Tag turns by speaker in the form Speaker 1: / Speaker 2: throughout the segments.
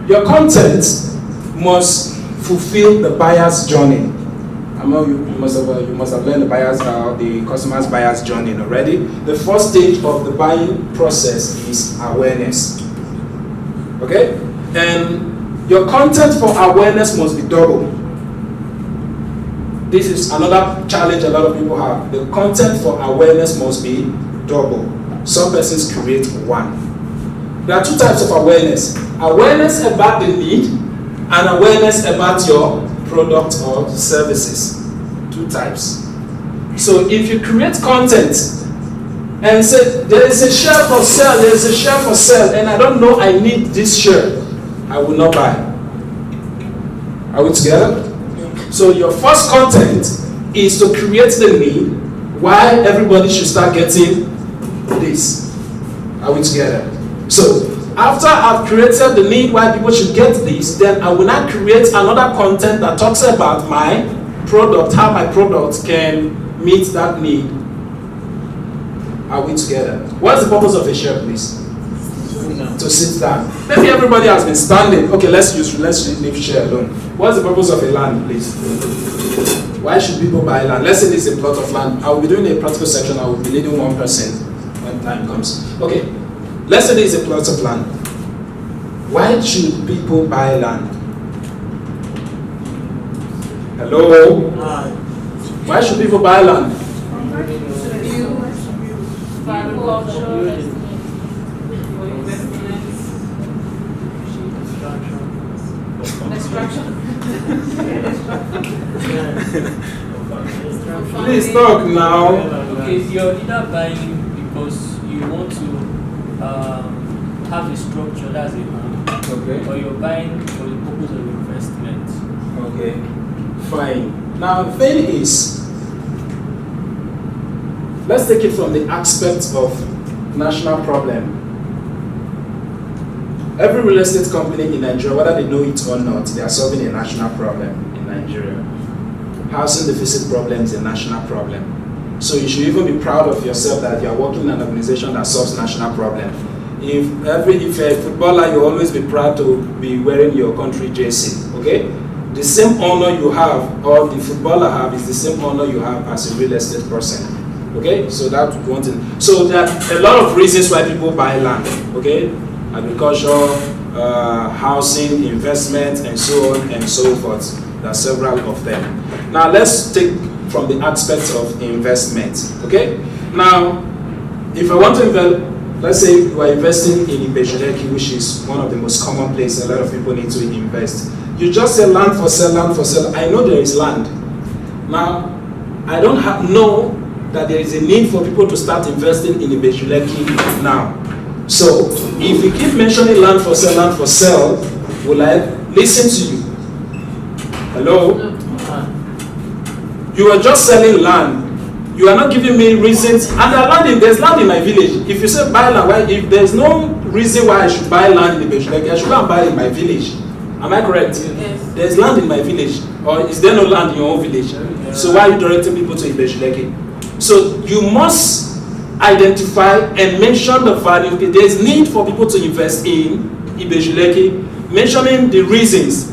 Speaker 1: Your content must fulfill the buyer's journey. I know you must have learned the customer's buyer's journey already. The first stage of the buying process is awareness. Okay? And your content for awareness must be double. This is another challenge a lot of people have. The content for awareness must be double. Some persons create one. There are two types of awareness. Awareness about the need and awareness about your product or services. Two types. So if you create content and say there is a share for sale, there is a share for sale, and I don't know I need this share, I will not buy. Are we together? So your first content is to create the need why everybody should start getting this. Are we together? So after I've created the need why people should get this, then I will now create another content that talks about my product, how my product can meet that need. Are we together? What's the purpose of a share, please? To sit down. Maybe everybody has been standing. Okay, let's leave share alone. What's the purpose of a land, please? Why should people buy land? Let's say this is a plot of land. I will be doing a practical section. I will be leading one person when time comes. Okay, let's say this is a plot of land. Why should people buy land? Hello? Why should people buy land? Please talk now.
Speaker 2: Okay, you're either buying because you want to have a structure, that's a home.
Speaker 1: Okay.
Speaker 2: Or you're buying for the purpose of investment.
Speaker 1: Okay. Fine. Now the thing is, let's take it from the aspect of national problem. Every real estate company in Nigeria, whether they know it or not, they are solving a national problem in Nigeria. Housing deficit problem is a national problem. So you should even be proud of yourself that you are working in an organization that solves national problem. If you're a footballer, you always be proud to be wearing your country jersey. Okay? The same honor you have, or the footballer have, is the same honor you have as a real estate person. Okay? So that's one thing. So there are a lot of reasons why people buy land. Okay? Agriculture, housing, investment, and so on and so forth. There are several of them. Now let's take from the aspect of investment. Okay? Now, if I want to invest, let's say you are investing in Ibejuleki, which is one of the most common places a lot of people need to invest. You just say land for sale, land for sale. I know there is land. Now, I don't know that there is a need for people to start investing in Ibejuleki now. So, if you keep mentioning land for sale, will I listen to you? Hello? You are just selling land. You are not giving me reasons. And there's land in my village. If you say buy land, why? If there's no reason why I should buy land in Ibejuleki, I should go and buy it in my village. Am I correct?
Speaker 3: Yes.
Speaker 1: There's land in my village. Or is there no land in your own village? Yes. So why are you directing people to Ibejuleki? So you must identify and mention the value. Okay, there's need for people to invest in Ibejuleki, mentioning the reasons,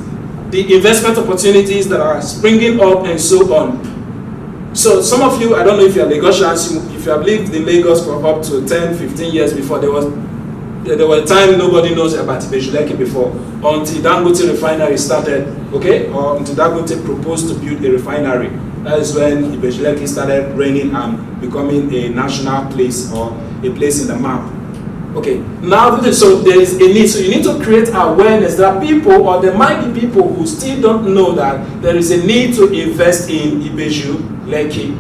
Speaker 1: the investment opportunities that are springing up, and so on. So some of you, I don't know if you are Lagosians, if you have lived in Lagos for up to 10, 15 years before, there were a time nobody knows about Ibejuleki before, until Dangote refinery started, okay, or until Dangote proposed to build a refinery. That is when Ibejuleki started reigning and becoming a national place or a place in the map. Okay, now so there is a need. So you need to create awareness. There are people, or there might be people who still don't know that there is a need to invest in Ibejuleki.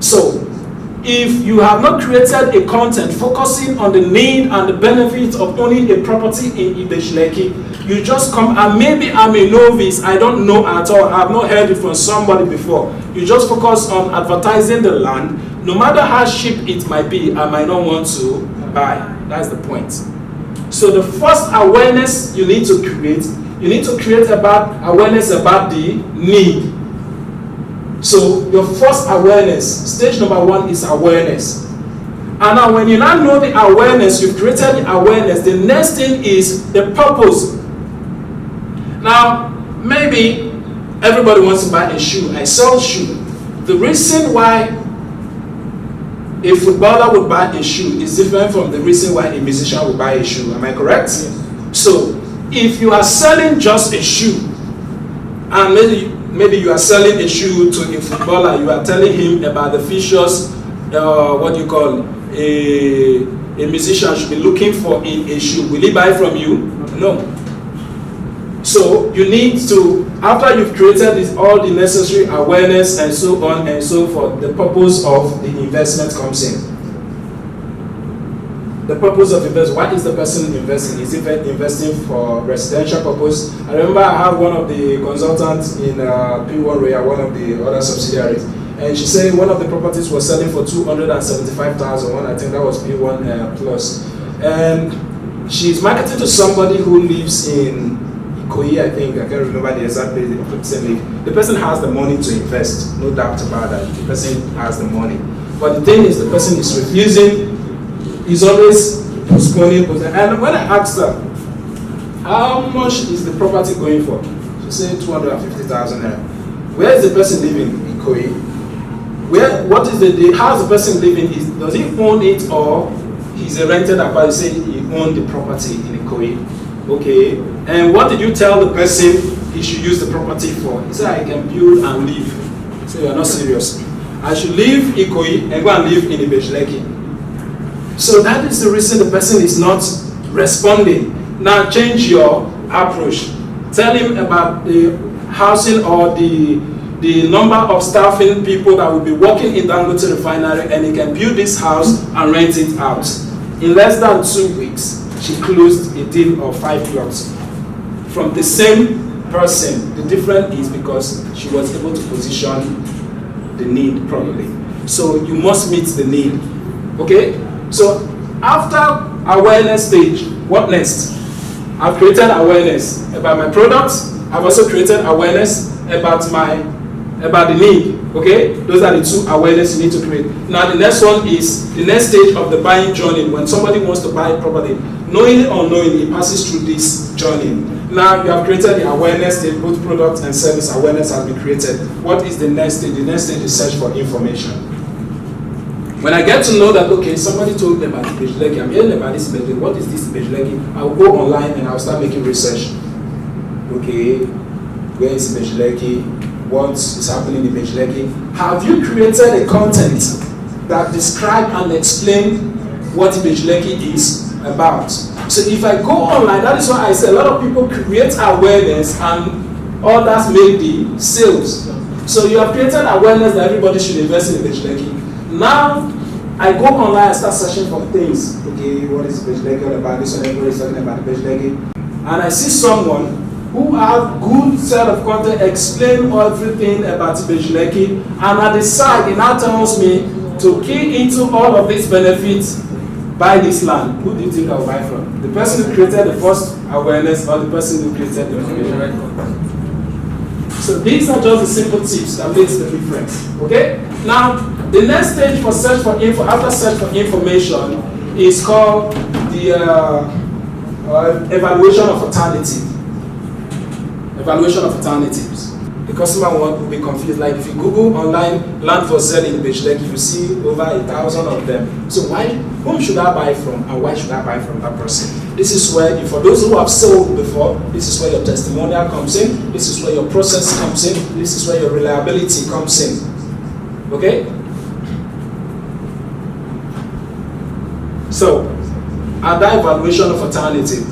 Speaker 1: So if you have not created a content focusing on the need and the benefits of owning a property in Ibejuleki, you just come, and maybe I'm a novice, I don't know at all, I have not heard it from somebody before. You just focus on advertising the land. No matter how cheap it might be, I might not want to buy. That's the point. So the first awareness you need to create awareness about the need. So your first awareness, stage number 1 is awareness. And now when you now know the awareness, you've created the awareness, the next thing is the purpose Now, maybe everybody wants to buy a shoe. I sell shoe. The reason why a footballer would buy a shoe is different from the reason why a musician would buy a shoe. Am I correct?
Speaker 2: Yes.
Speaker 1: So, if you are selling just a shoe, and maybe you are selling a shoe to a footballer, you are telling him about the features, a musician should be looking for in a shoe. Will he buy from you? No. So you need to, after you've created all the necessary awareness and so on and so forth, the purpose of the investment comes in. The purpose of investment, what is the person investing? Is he investing for residential purpose? I remember I have one of the consultants in P1 Royal, one of the other subsidiaries, and she said one of the properties was selling for 275,000. I think that was P1 plus. And she's marketing to somebody who lives in Ikoyi, I think. I can't remember the exact place. The person has the money to invest, no doubt about that. The person has the money. But the thing is, the person is refusing. He's always postponing. And when I asked her, how much is the property going for? She said 250,000 naira. Where is the person living? In Ikoyi. How is the person living? Does he own it or he's a rented apartment? Say he owned the property in Ikoyi. Okay. And what did you tell the person he should use the property for? He said, I can build and live. So you are not serious. I should leave Ikoyi and go and live in Ibejileki. So that is the reason the person is not responding. Now change your approach. Tell him about the housing or the number of staffing people that will be working in Dangote refinery, and he can build this house and rent it out. In less than 2 weeks, she closed a deal of 5 plots from the same person. The difference is because she was able to position the need properly. So you must meet the need. Okay? So after awareness stage, what next? I've created awareness about my products. I've also created awareness about the need. Okay? Those are the two awareness you need to create. Now the next one is the next stage of the buying journey. When somebody wants to buy property, knowingly or unknowingly, he passes through this journey. Now you have created the awareness stage, both product and service awareness has been created. What is the next stage? The next stage is search for information. When I get to know that, okay, somebody told me about Ibejileki, I'm hearing about this Ibejileki, what is this Ibejileki? I will go online and I'll start making research. Okay, where is Ibejileki? What is happening in Ibejileki? Have you created a content that describe and explain what Ibejileki is about? So if I go online, that is why I say a lot of people create awareness and others make the sales. So you have created awareness that everybody should invest in Ibejileki. Now, I go online and start searching for things. Okay, what is Ibejileki all about? This one, everybody is talking about Ibejileki. And I see someone who have good set of content, explain everything about Ibejileki, and at the side, it now tells me to key into all of these benefits, buy this land. Who do you think I will buy from? The person who created the first awareness or the person who created the information? So these are just the simple tips that makes the difference. Okay? Now, the next stage for search for after search for information is called the evaluation of alternative. Evaluation of alternatives. The customer will be confused. Like if you Google online land for sale in Ibejileki, you see over 1,000 of them. So whom should I buy from, and why should I buy from that person? This is where, for those who have sold before, this is where your testimonial comes in. This is where your process comes in. This is where your reliability comes in. Okay? So, at that evaluation of alternative,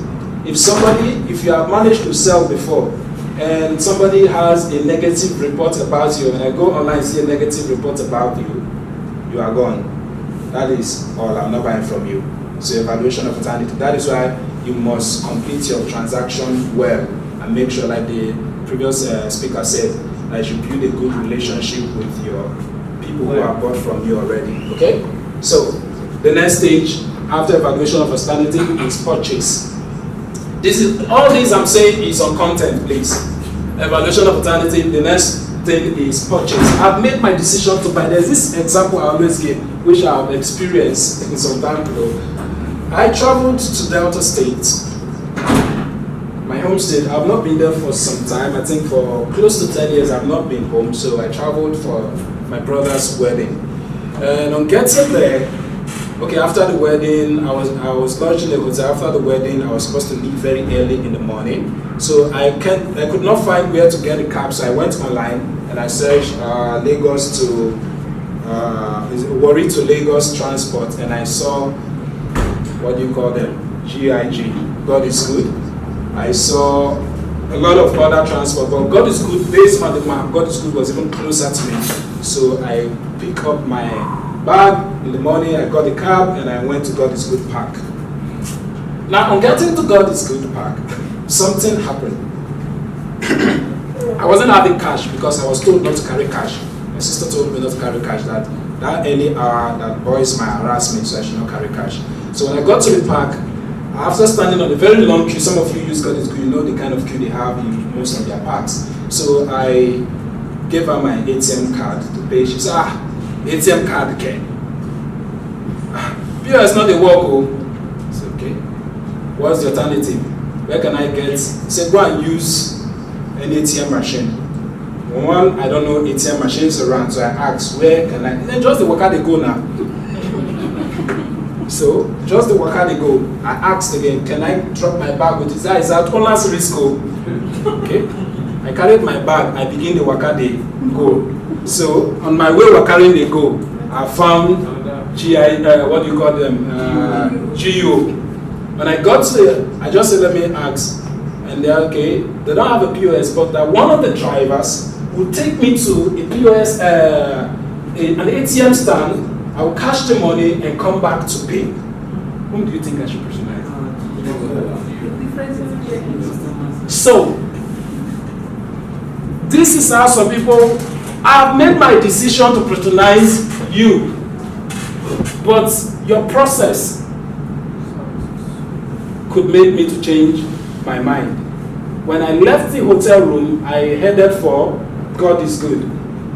Speaker 1: if you have managed to sell before, and somebody has a negative report about you, and I go online and see a negative report about you, you are gone. That is all, I'm not buying from you. So evaluation of alternative, that is why you must complete your transaction well and make sure, like the previous speaker said, that you build a good relationship with your people who are bought from you already. Okay? So the next stage after evaluation of alternative is purchase. All these I'm saying is on content, please. Evaluation of alternative, the next thing is purchase. I've made my decision to buy. There's this example I always give, which I've experienced some time ago. I traveled to Delta State. My home state, I've not been there for some time. I think for close to 10 years I've not been home, so I traveled for my brother's wedding. And on getting there, okay, after the wedding, I was lodged in the hotel. After the wedding, I was supposed to leave very early in the morning. So I could not find where to get a cab, so I went online and I searched Lagos to Warri to Lagos transport, and I saw, what do you call them? GIG, God is good. I saw a lot of other transport, but God is good, based on the map, God is good was even closer to me. So I picked up my bag in the morning, I got a cab, and I went to God is Good Park. Now, on getting to God is Good Park, something happened. I wasn't having cash because I was told not to carry cash. My sister told me not to carry cash, that early hour that boys might harass me, so I should not carry cash. So when I got to the park, after standing on a very long queue, some of you use God is Good, you know the kind of queue they have in most of their parks. So I gave her my ATM card to pay. She said, ATM card again. POS not the work, oh. I said, okay. What's the alternative? Where can I get? He said, go and use an ATM machine. One, I don't know ATM machines around, so I asked, where can I? Then just the waka they go now. So, just the waka they go. I asked again, can I drop my bag with it? Is that owner's risk? Okay. I carried my bag, I begin the waka they go. So, on my way carrying they go, I found what do you call them? GU. When I got to I just said, let me ask. And they're okay, they don't have a POS, but that one of the drivers will take me to a POS, an ATM stand. I will cash the money and come back to pay. Whom do you think I should patronize? So, this is how some people, I've made my decision to patronize you, but your process could make me to change my mind. When I left the hotel room, I headed for God is Good.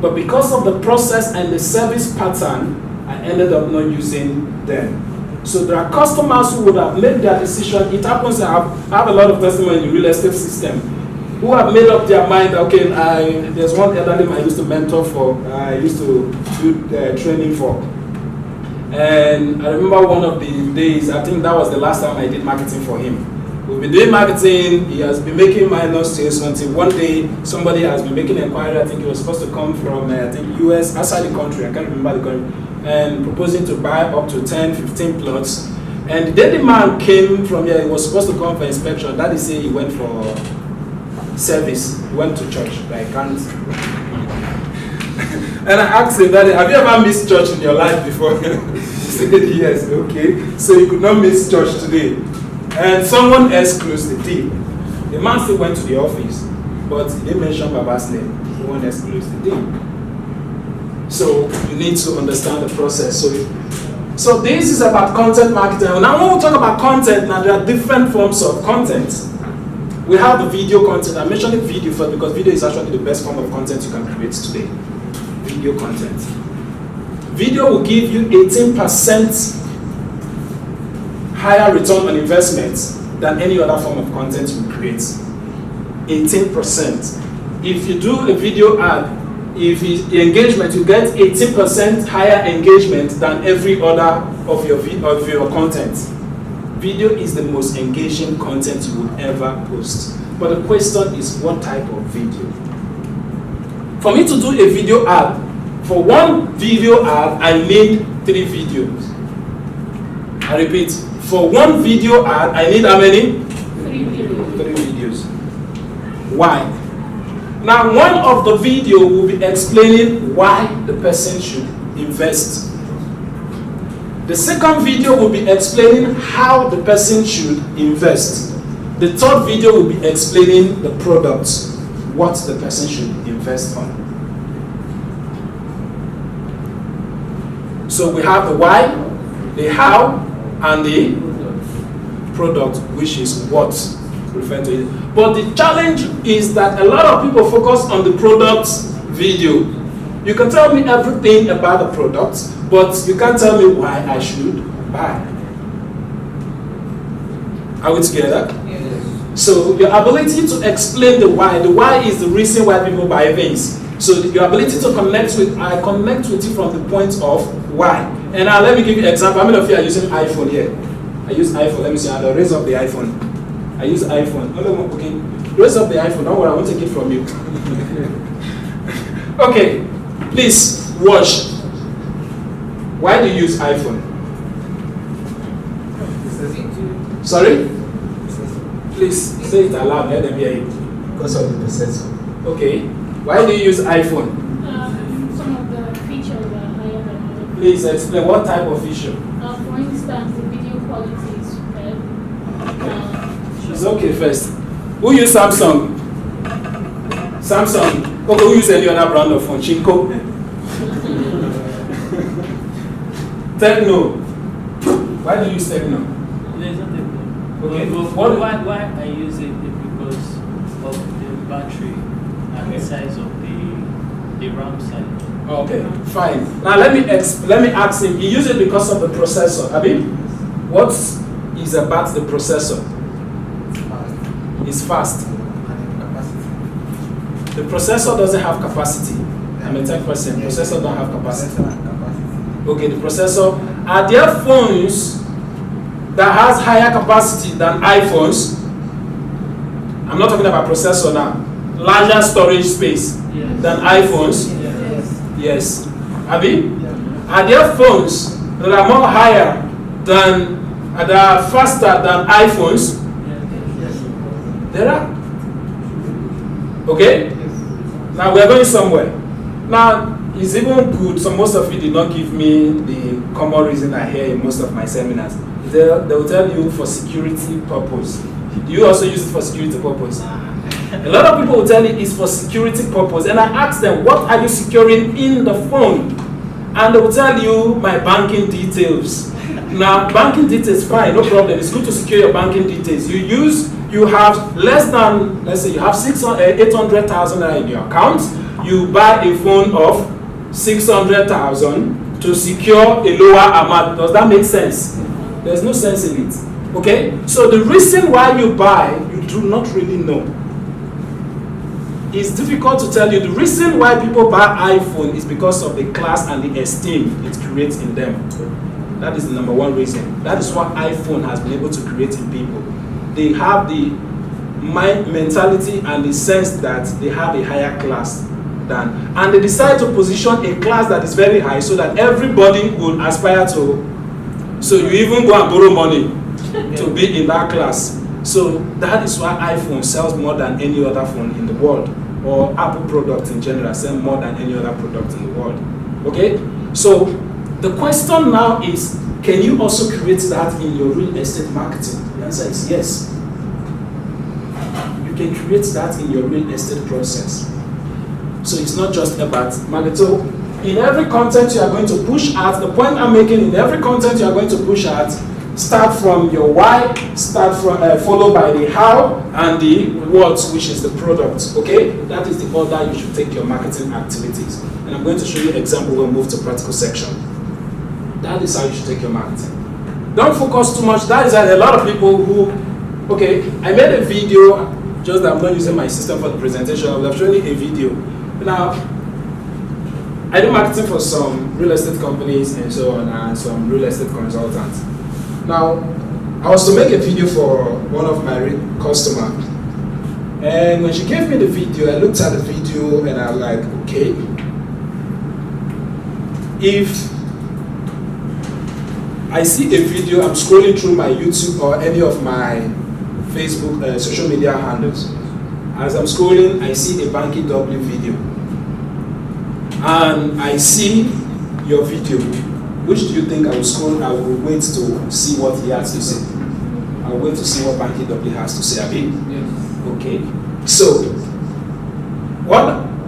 Speaker 1: But because of the process and the service pattern, I ended up not using them. So there are customers who would have made their decision. It happens, I have a lot of testimony in the real estate system who have made up their mind, okay, there's one elderly man I used to mentor for, I used to do training for. And I remember one of the days, I think that was the last time I did marketing for him. We've been doing marketing, he has been making minor sales until one day somebody has been making an inquiry. I think he was supposed to come from, I think US, outside the country, I can't remember the country, and proposing to buy up to 10, 15 plots. And the day the man came from here, he was supposed to come for inspection. That is say he went for service, he went to church, but I can't. And I asked him, Daddy, have you ever missed church in your life before? He said, yes, okay. So you could not miss church today. And someone else closed the deal. The man still went to the office, but he didn't mention Baba's name. Someone else closed the deal. So you need to understand the process. So this is about content marketing. Now when we talk about content, now there are different forms of content. We have the video content. I'm mentioning video first because video is actually the best form of content you can create today. Video content. Video will give you 18% higher return on investment than any other form of content you create. 18%. If you do a video ad, if the engagement, you get 18% higher engagement than every other of your content. Video is the most engaging content you will ever post. But the question is, what type of video? For me to do a video ad, for one video ad, I need 3 videos. I repeat, for one video ad, I need how many?
Speaker 3: 3 videos.
Speaker 1: 3 videos. Why? Now, one of the video will be explaining why the person should invest. The second video will be explaining how the person should invest. The third video will be explaining the products, what the person should invest on. So we have the why, the how, and the product, which is what referring to it. But the challenge is that a lot of people focus on the product video. You can tell me everything about the product, but you can't tell me why I should buy. Are we together?
Speaker 3: Yes.
Speaker 1: So your ability to explain the why is the reason why people buy things. So your ability to connect with, I connect with you from the point of why. And now let me give you an example. How many of you are using iPhone here? I use iPhone. Let me see. I'll raise up the iPhone. I use iPhone. Okay. Raise up the iPhone. Don't worry, I won't take it from you. Okay. Please watch. Why do you use iPhone? Sorry? Please say it aloud. Let them hear you.
Speaker 3: Because of the processor.
Speaker 1: Okay. Why do you use iPhone?
Speaker 4: Some of the features are higher than others.
Speaker 1: Please explain what type of feature.
Speaker 4: For instance, the video quality is superb.
Speaker 1: It's okay first. Who use Samsung? Samsung. Okay, who use any other brand of phone? Chinko? Techno. Why do you use Techno?
Speaker 2: There's not a
Speaker 1: Okay.
Speaker 2: Why I use it is because of the battery and the size of the RAM size.
Speaker 1: Okay, fine. Now let me ask him. He used it because of the processor. Abi, what is about the processor? It's fast. The processor doesn't have capacity. I'm a tech person. Processor don't have capacity. Okay, the processor. Are there phones that has higher capacity than iPhones? I'm not talking about processor now. Larger storage space than iPhones? Yes. Abi? Are there phones that are more higher than, that are faster than iPhones? There are. Okay? Now we are going somewhere. Now, it's even good, so most of you did not give me the common reason I hear in most of my seminars. They will tell you for security purpose. Do you also use it for security purpose? A lot of people will tell you it's for security purpose. And I ask them, what are you securing in the phone? And they will tell you my banking details. Now, banking details, fine, no problem. It's good to secure your banking details. You have less than, let's say you have 800,000 in your account. You buy a phone of 600,000 to secure a lower amount. Does that make sense? There's no sense in it. Okay? So the reason why you buy, you do not really know. It's difficult to tell you. The reason why people buy iPhone is because of the class and the esteem it creates in them. That is the number one reason. That is what iPhone has been able to create in people. They have the mind mentality and the sense that they have a higher class than, and they decide to position a class that is very high so that everybody will aspire to. So you even go and borrow money to be in that class. So that is why iPhone sells more than any other phone in the world, or Apple products in general sell more than any other product in the world. Okay? So the question now is, can you also create that in your real estate marketing? The answer is yes. You can create that in your real estate process. So it's not just about marketing. So in every content you are going to push out, the point I'm making, in every content you are going to push out, start from your why, followed by the how and the what, which is the product. Okay? That is the order you should take your marketing activities. And I'm going to show you an example when we move to practical section. That is how you should take your marketing. Don't focus too much. That is why a lot of people who, okay, I made a video, just that I'm not using my system for the presentation. I will have shown you a video. Now, I do marketing for some real estate companies and so on, and some real estate consultants. Now, I was to make a video for one of my customers, and when she gave me the video, I looked at the video and I was like, okay, if I see a video, I'm scrolling through my YouTube or any of my Facebook social media handles. As I'm scrolling, I see a Banky W video. And I see your video. Which do you think I will scroll? I will wait to see what he has to say. I will wait to see what Banky W has to say. Okay? Yes. Okay. So,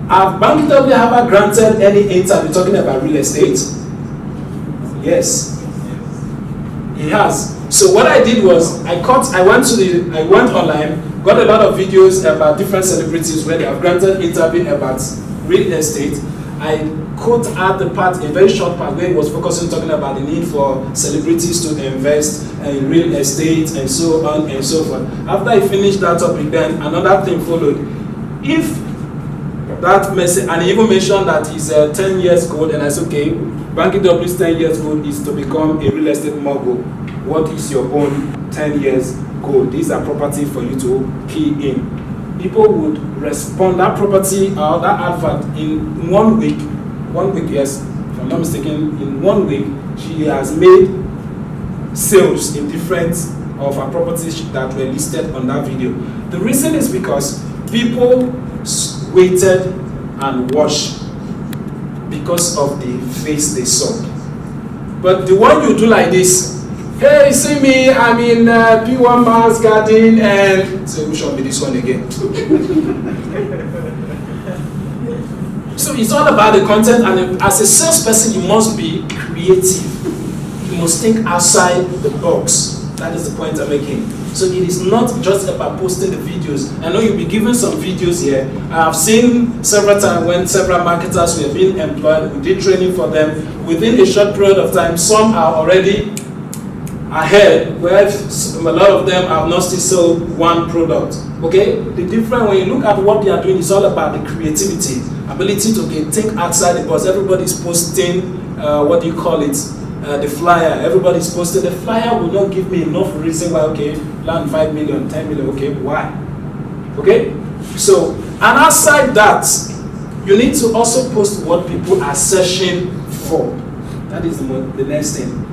Speaker 1: have Banky W ever granted any interview talking about real estate? Yes. He has. So what I did was I went online, got a lot of videos about different celebrities where they have granted interview about real estate. I cut out the part, a very short part, where he was focusing, talking about the need for celebrities to invest in real estate and so on and so forth. After he finished that topic, then another thing followed. If that message, and he even mentioned that he's 10 years goal, and I said, okay, Banky W's 10 years goal is to become a real estate mogul. What is your own 10 years goal? These are property for you to key in. People would respond that property or that advert in 1 week. 1 week, yes, if I'm not mistaken, in 1 week, she has made sales in different of her properties that were listed on that video. The reason is because people waited and watched because of the face they saw. But the one you do like this, hey, see me, I'm in P1 Mars Garden, and so we shall be this one again. So it's all about the content, and as a salesperson, you must be creative. You must think outside the box. That is the point I'm making. So it is not just about posting the videos. I know you'll be given some videos here. I have seen several times when several marketers were being employed, we did training for them. Within a short period of time, some are already ahead, where a lot of them have not still sold one product. Okay? The difference, when you look at what they are doing, is all about the creativity, ability to think outside the box. Everybody's posting, what do you call it? The flyer. Everybody's posting. The flyer will not give me enough reason why, okay, land 5 million, 10 million, okay, why? Okay? So, and outside that, you need to also post what people are searching for. That is the next thing.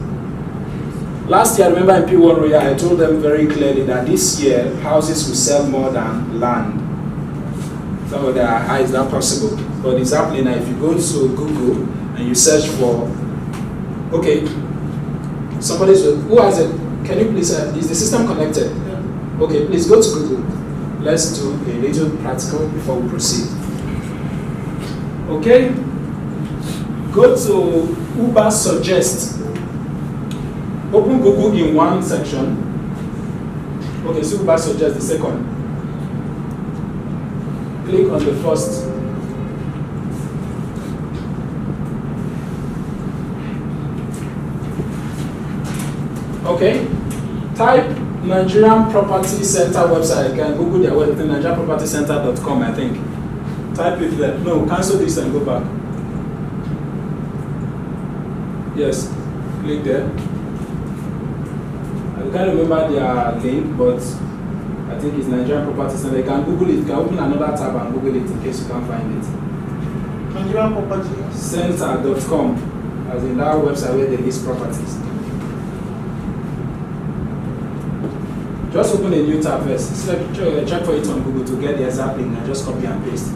Speaker 1: Last year, I remember in P1 Royal, I told them very clearly that this year, houses will sell more than land. Some of them are, how is that possible? But it's happening now. If you go to Google and you search for, okay, somebody's, who has it? Can you please, is the system connected? Yeah. Okay, please go to Google. Let's do a little practical before we proceed. Okay, go to Uber Suggest. Open Google in one section. Okay, so Uber Suggest the second. Click on the first. Okay, type Nigerian Property Center website. You can Google their website, nigerianpropertycenter.com, I think. Type it there. No, cancel this and go back. Yes, click there. I can't remember their link, but I think it's Nigerian Property Center. You can Google it. You can open another tab and Google it in case you can't find it.
Speaker 5: Nigerian Property
Speaker 1: Center.com, as in that website where they list properties. Just open a new tab first. Check for it on Google to get the exact link and just copy and paste.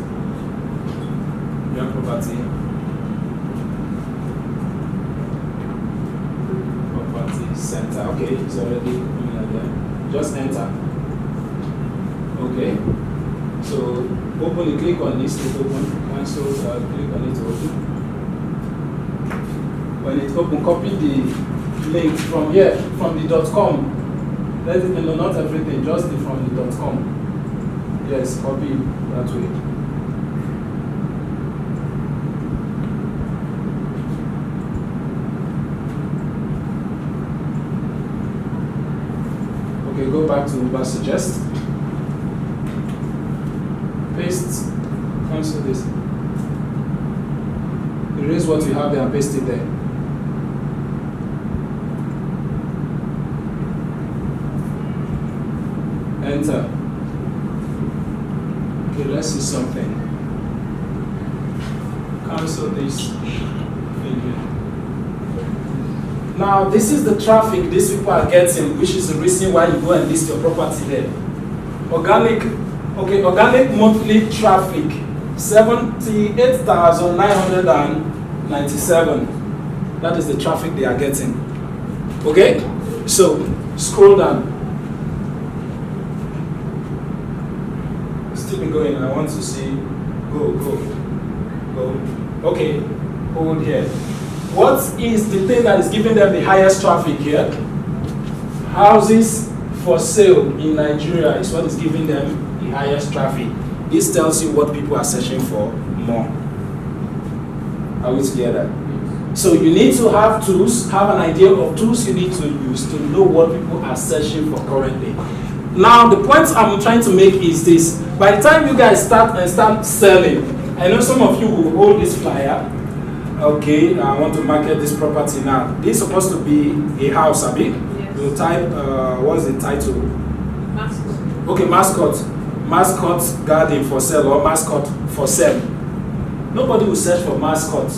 Speaker 1: Nigerian Property Center. Okay, it's already there. Just enter. Okay. So open it, click on this to open. Cancel, click on it to open. When it open, copy the link from here, from the .com. Let it know, not everything, just the from the .com. Yes, copy that way. Okay, go back to Uber Suggest. Paste, cancel this. Erase what you have there and paste it there. Enter. Okay, let's see something. Cancel this. Now, this is the traffic these people are getting, which is the reason why you go and list your property there. Organic monthly traffic, 78,997. That is the traffic they are getting. Okay? So, scroll down. Still been going, I want to see, go. Okay, hold here. What is the thing that is giving them the highest traffic here? Houses for sale in Nigeria is what is giving them the highest traffic. This tells you what people are searching for more. Are we together? So you need to have tools, have an idea of tools you need to use to know what people are searching for currently. Now the point I'm trying to make is this: by the time you guys start selling, I know some of you will hold this flyer. Okay, I want to market this property now. This is supposed to be a house, Abi.
Speaker 4: Yes.
Speaker 1: You type what's the title?
Speaker 4: Mascot.
Speaker 1: Okay, mascot garden for sale or mascot for sale. Nobody will search for mascot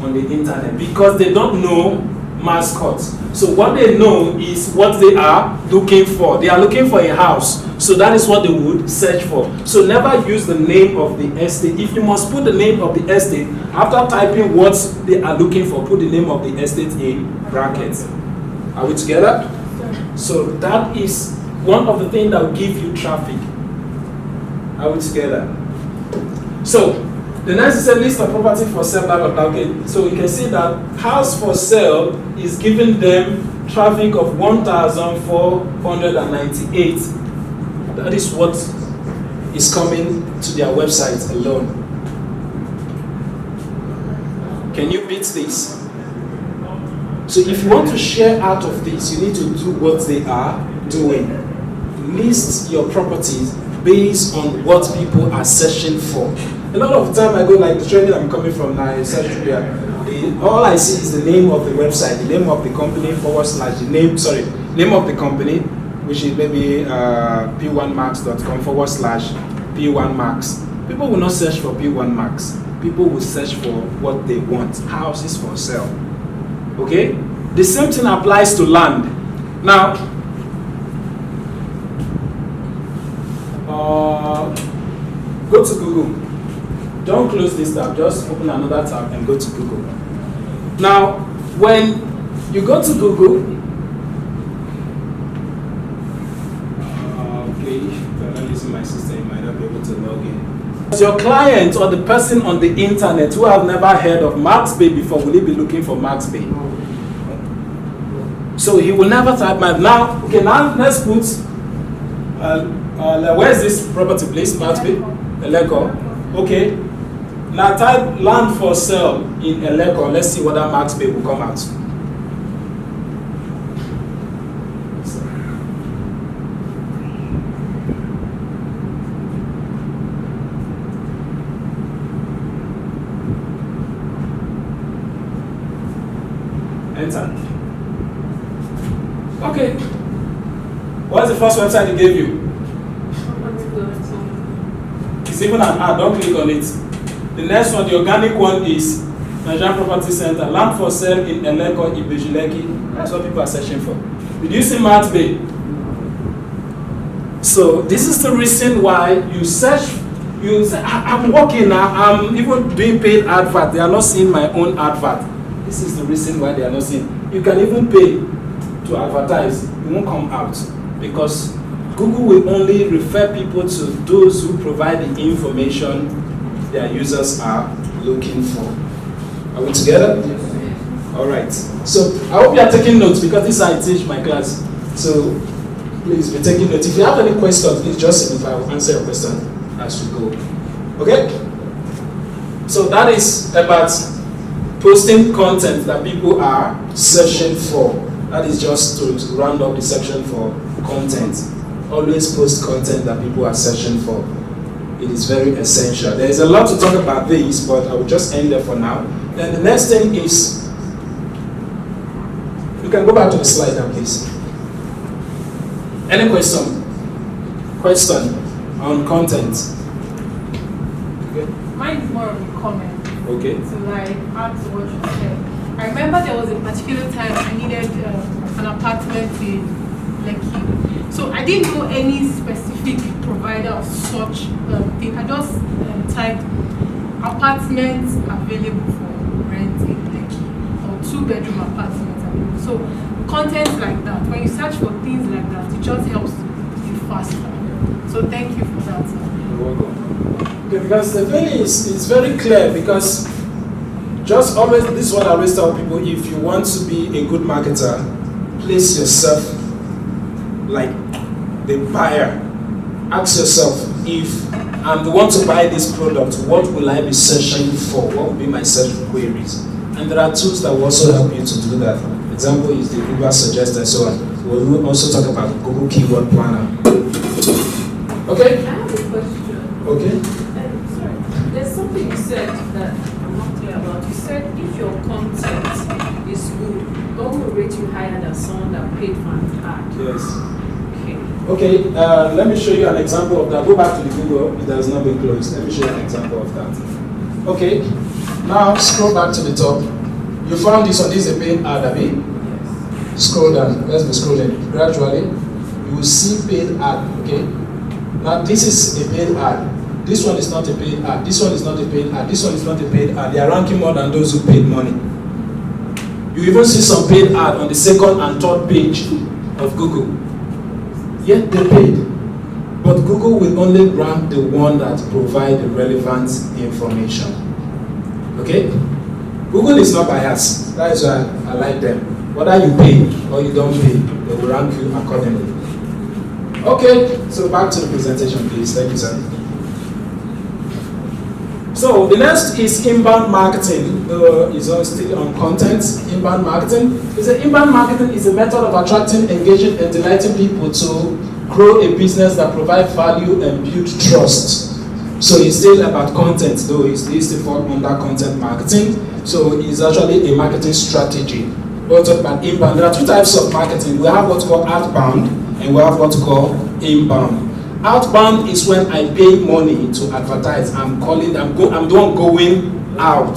Speaker 1: on the internet because they don't know mascots. So what they know is what they are looking for. They are looking for a house. So that is what they would search for. So never use the name of the estate. If you must put the name of the estate, after typing what they are looking for, put the name of the estate in brackets. Are we together? So that is one of the things that will give you traffic. Are we together? So the next is a list of property for sale, blah, blah, blah. Okay, so you can see that house for sale is giving them traffic of 1,498. That is what is coming to their website alone. Can you beat this? So if you want to share out of this, you need to do what they are doing. List your properties based on what people are searching for. A lot of time I go, like the training I'm coming from now, in South Korea, all I see is the name of the website, the name of the company / the name, name of the company, which is maybe p1max.com / p1max. People will not search for p1max. People will search for what they want. Houses for sale. Okay? The same thing applies to land. Now, go to Google. Don't close this tab, just open another tab and go to Google. Now, when you go to Google, okay, if you're not using my system, you might not be able to log in. Your client or the person on the internet who have never heard of Max Bay before, will he be looking for Max Bay? So he will never type Max. Now, okay, now let's put, where's this property place? Max Bay? Eleko. Okay. Now type land for sale in Eleko. Let's see whether Max Bay will come out. Enter. Okay. What's the first website he gave you? It's even an ad, don't click on it. The next one, the organic one, is Nigerian Property Center. Land for sale in Eleko, Ibejileki. That's what people are searching for. Did you see Max Bay? So this is the reason why you search. You say, I'm working now. I'm even doing paid advert. They are not seeing my own advert. This is the reason why they are not seeing. You can even pay to advertise. It won't come out because Google will only refer people to those who provide the information their users are looking for. Are we together? Yes. All right. So I hope you are taking notes because this is how I teach my class. So please be taking notes. If you have any questions, please just signify. I will answer your question as we go. Okay? So that is about posting content that people are searching for. That is just to round up the section for content. Always post content that people are searching for. It is very essential. There is a lot to talk about this, but I will just end there for now. Then the next thing is, you can go back to the slide now, please. Any question? Question on content? Okay.
Speaker 4: Mine is more of a comment.
Speaker 1: Okay.
Speaker 4: To like add to what you said. I remember there was a particular time I needed an apartment in Lekki. So I didn't know any specific provider of such thing. I just typed apartments available for rent in Lekki or 2-bedroom apartments available. So content like that, when you search for things like that, it just helps you faster. So thank you for that.
Speaker 1: You're welcome. Okay, because the thing is very clear because just always, this is what I always tell people, if you want to be a good marketer, place yourself like the buyer. Ask yourself, if I'm the one to buy this product. What will I be searching for? What will be my search queries? And there are tools that will also help you to do that. Example is the Google Suggest and so on. We'll also talk about Google Keyword Planner. Okay?
Speaker 6: I have a question.
Speaker 1: Okay.
Speaker 6: Sorry. There's something you said that I'm not clear about. You said if your content is good, God will rate you higher than someone that paid for an ad.
Speaker 1: Yes.
Speaker 6: Okay.
Speaker 1: Okay, let me show you an example of that. Go back to the Google, it has not been closed. Let me show you an example of that. Okay, now scroll back to the top. You found this one, this is a paid ad, Abi?
Speaker 6: Yes.
Speaker 1: Scroll down, let's be scrolling. Gradually, you will see paid ad, okay? Now this is a paid ad. This one is not a paid ad. This one is not a paid ad. This one is not a paid ad. They are ranking more than those who paid money. You even see some paid ad on the second and third page of Google. Yet they paid, but Google will only rank the one that provide the relevant information. Okay? Google is not biased. That is why I like them. Whether you pay or you don't pay, they will rank you accordingly. Okay, so back to the presentation, please. Thank you, sir. So the next is inbound marketing. Is still on content. Inbound marketing. Inbound marketing is a method of attracting, engaging, and delighting people to grow a business that provides value and build trust. So it's still about content, though it's still fall under content marketing. So it's actually a marketing strategy. We'll talk about inbound. There are two types of marketing. We have what's called outbound, and we have what's called inbound. Outbound is when I pay money to advertise. I'm the one going out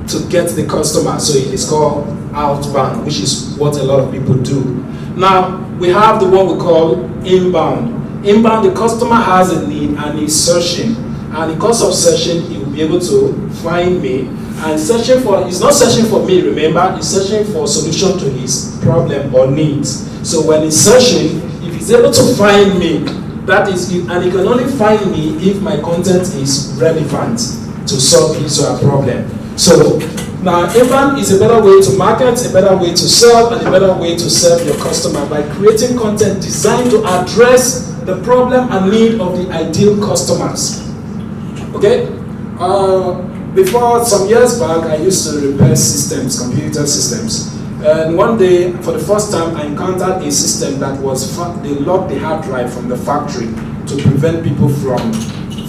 Speaker 1: to get the customer. So it is called outbound, which is what a lot of people do. Now, we have the one we call inbound. Inbound, the customer has a need and is searching. And because of searching, he will be able to find me. And he's not searching for me, remember, he's searching for a solution to his problem or needs. So when he's searching, if he's able to find me, that is it, and he can only find me if my content is relevant to solve his or her problem. So now inbound is a better way to market, a better way to sell, and a better way to serve your customer by creating content designed to address the problem and need of the ideal customers. Okay? Before some years back, I used to repair systems, computer systems. And one day, for the first time, I encountered a system that was, they locked the hard drive from the factory to prevent people from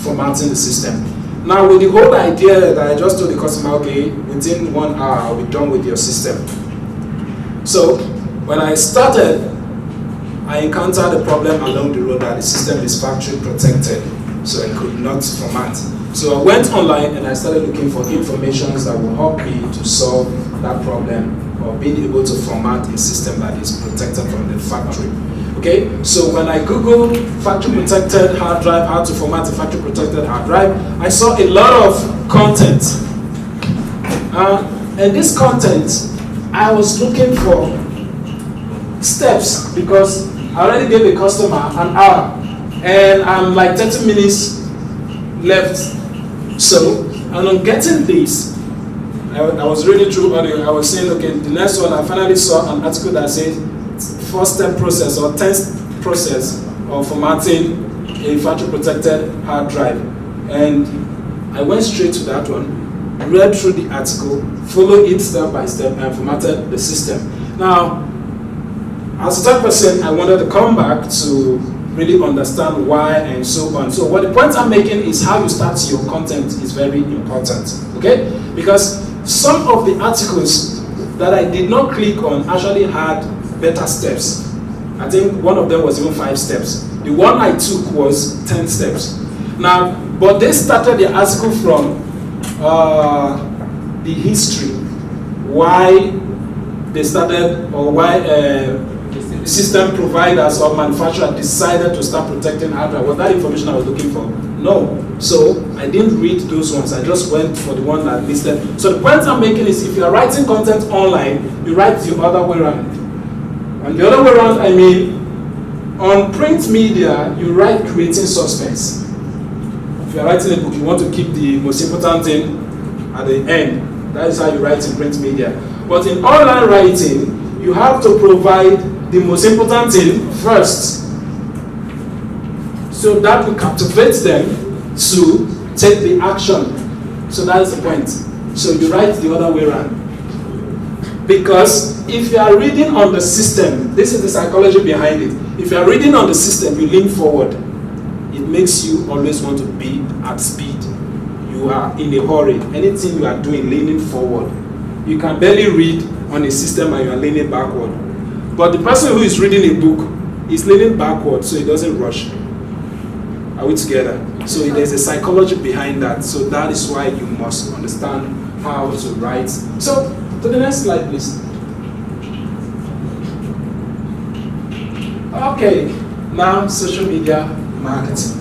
Speaker 1: formatting the system. Now, with the whole idea that I just told the customer, okay, within 1 hour, I'll be done with your system. So, when I started, I encountered a problem along the road that the system is factory protected, so I could not format. So I went online and I started looking for information that will help me to solve that problem or being able to format a system that is protected from the factory. Okay, so when I Googled factory protected hard drive, how to format a factory protected hard drive, I saw a lot of content. And this content, I was looking for steps because I already gave a customer an hour and I'm like 30 minutes left. So, and on getting this, I was reading through audio. I was saying, okay, the next one, I finally saw an article that says 4-step process or 10th process of formatting a factory protected hard drive. And I went straight to that one, read through the article, followed it step by step, and formatted the system. Now, as a third person, I wanted to come back to really understand why and so on. So what the point I'm making is how you start your content is very important, okay? Because some of the articles that I did not click on actually had better steps. I think one of them was even 5 steps. The one I took was 10 steps. Now, but they started the article from the history, why they started or why system providers or manufacturers decided to start protecting hardware. Was that information I was looking for? No. So I didn't read those ones. I just went for the one that listed. So the point I'm making is if you're writing content online, you write the other way around. And the other way around, I mean, on print media, you write creating suspense. If you're writing a book, you want to keep the most important thing at the end. That is how you write in print media. But in online writing, you have to provide the most important thing first. So that will captivate them to take the action. So that is the point. So you write the other way around. Because if you are reading on the system, this is the psychology behind it. If you are reading on the system, you lean forward. It makes you always want to be at speed. You are in a hurry. Anything you are doing, leaning forward. You can barely read on a system and you are leaning backward. But the person who is reading a book is leaning backward so he doesn't rush. Are we together? So there's a psychology behind that. So that is why you must understand how to write. So to the next slide, please. Okay, now social media marketing.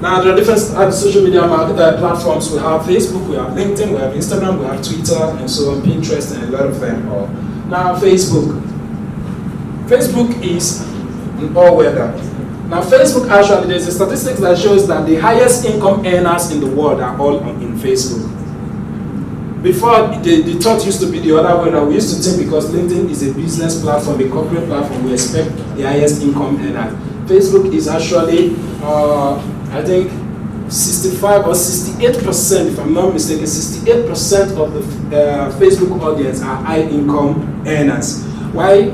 Speaker 1: Now there are different social media platforms. We have Facebook, we have LinkedIn, we have Instagram, we have Twitter, and so on, Pinterest, and a lot of them all. Now Facebook. Facebook is an all-weather. Now Facebook actually, there's a statistics that shows that the highest income earners in the world are all in Facebook. Before, the thought used to be the other way around. We used to think because LinkedIn is a business platform, a corporate platform, we expect the highest income earners. Facebook is actually, I think, 65 or 68%, if I'm not mistaken, 68% of the Facebook audience are high income earners. Why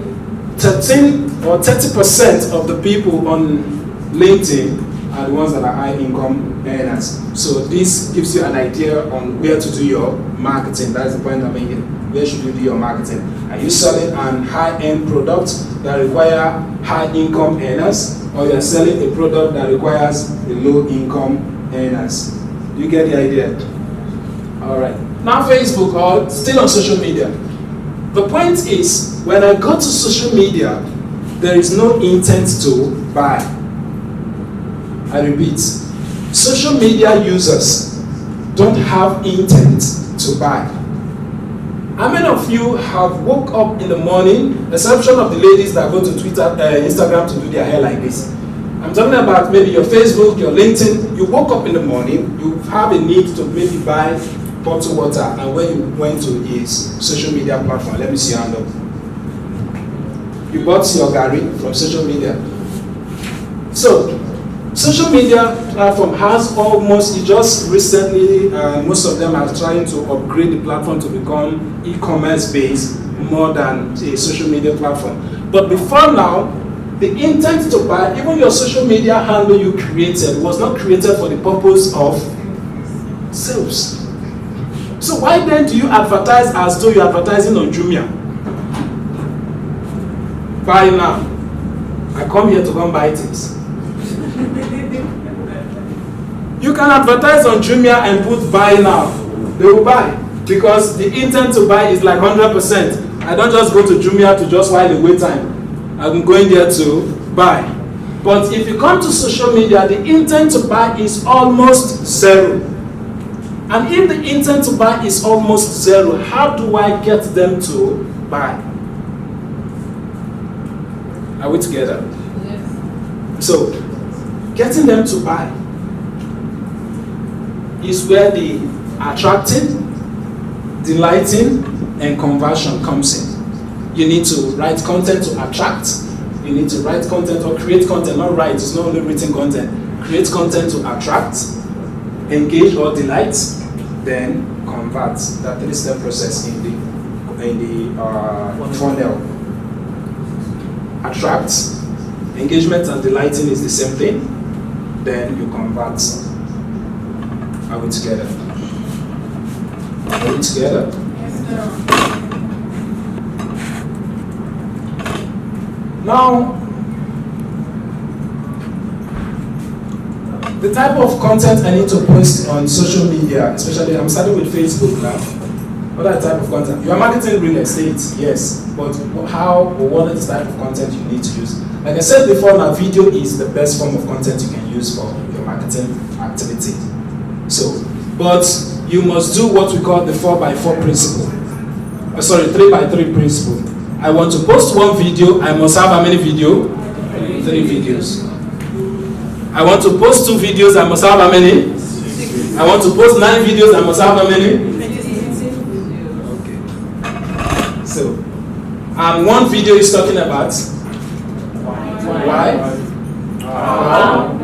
Speaker 1: 13 or 30% of the people on LinkedIn are the ones that are high income earners. So this gives you an idea on where to do your marketing. That's the point I'm making. Where should you do your marketing? Are you selling an high-end product that require high income earners, or you are selling a product that requires the low income earners? Do you get the idea? All right. Now Facebook, or still on social media. The point is, when I go to social media, there is no intent to buy. I repeat, social media users don't have intent to buy. How many of you have woke up in the morning, exception of the ladies that go to Twitter, Instagram to do their hair like this? I'm talking about maybe your Facebook, your LinkedIn. You woke up in the morning, you have a need to maybe buy bottled water, and when you went to his social media platform, let me see your hand up. You bought your Gary from social media. So, social media platform has almost, just recently, most of them are trying to upgrade the platform to become e-commerce based more than a social media platform. But before now, the intent to buy, even your social media handle you created, was not created for the purpose of sales. So why then do you advertise as though you're advertising on Jumia? Buy now. I come here to come buy things. You can advertise on Jumia and put buy now. They will buy. Because the intent to buy is like 100%. I don't just go to Jumia to just while the wait time. I'm going there to buy. But if you come to social media, the intent to buy is almost zero. And if the intent to buy is almost zero, how do I get them to buy? Are we together?
Speaker 4: Yes.
Speaker 1: So, getting them to buy is where the attracting, delighting, and conversion comes in. You need to write content to attract. You need to write content or create content, not write, it's not only written content. Create content to attract, engage or delight, then convert. That three-step process in the funnel. Attract, engagement and delighting is the same thing. Then you convert. Are we together? Are we together?
Speaker 4: Yes, sir.
Speaker 1: Now, the type of content I need to post on social media, especially I'm starting with Facebook now. What are the type of content? You are marketing real estate, yes, but how or what is the type of content you need to use? Like I said before, now video is the best form of content you can use for your marketing activity. So, but you must do what we call the 4x4 principle. 3x3 principle. I want to post one video, I must have how many videos? 3 videos. I want to post 2 videos, I must have how many? 6. I want to post 9 videos, I must have how many? Okay. So, and one video is talking about why? On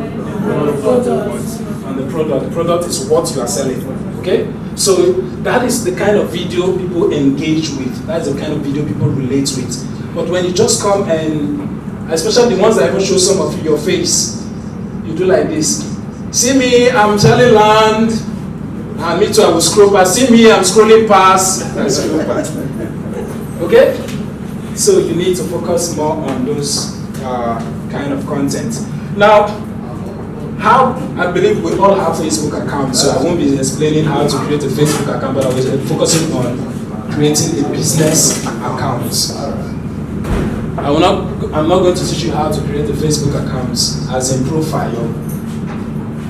Speaker 1: the product. The product is what you are selling. Okay? So that is the kind of video people engage with. That's the kind of video people relate with. But when you just come and, especially the ones that even show some of your face, you do like this. See me, I'm selling land. And me too, I will scroll past. See me, I'm scrolling past. I scroll past. Okay? So you need to focus more on those kind of content. Now, how I believe we all have Facebook accounts, so I won't be explaining how to create a Facebook account, but I was focusing on creating a business account. I'm not going to teach you how to create a Facebook account as a profile.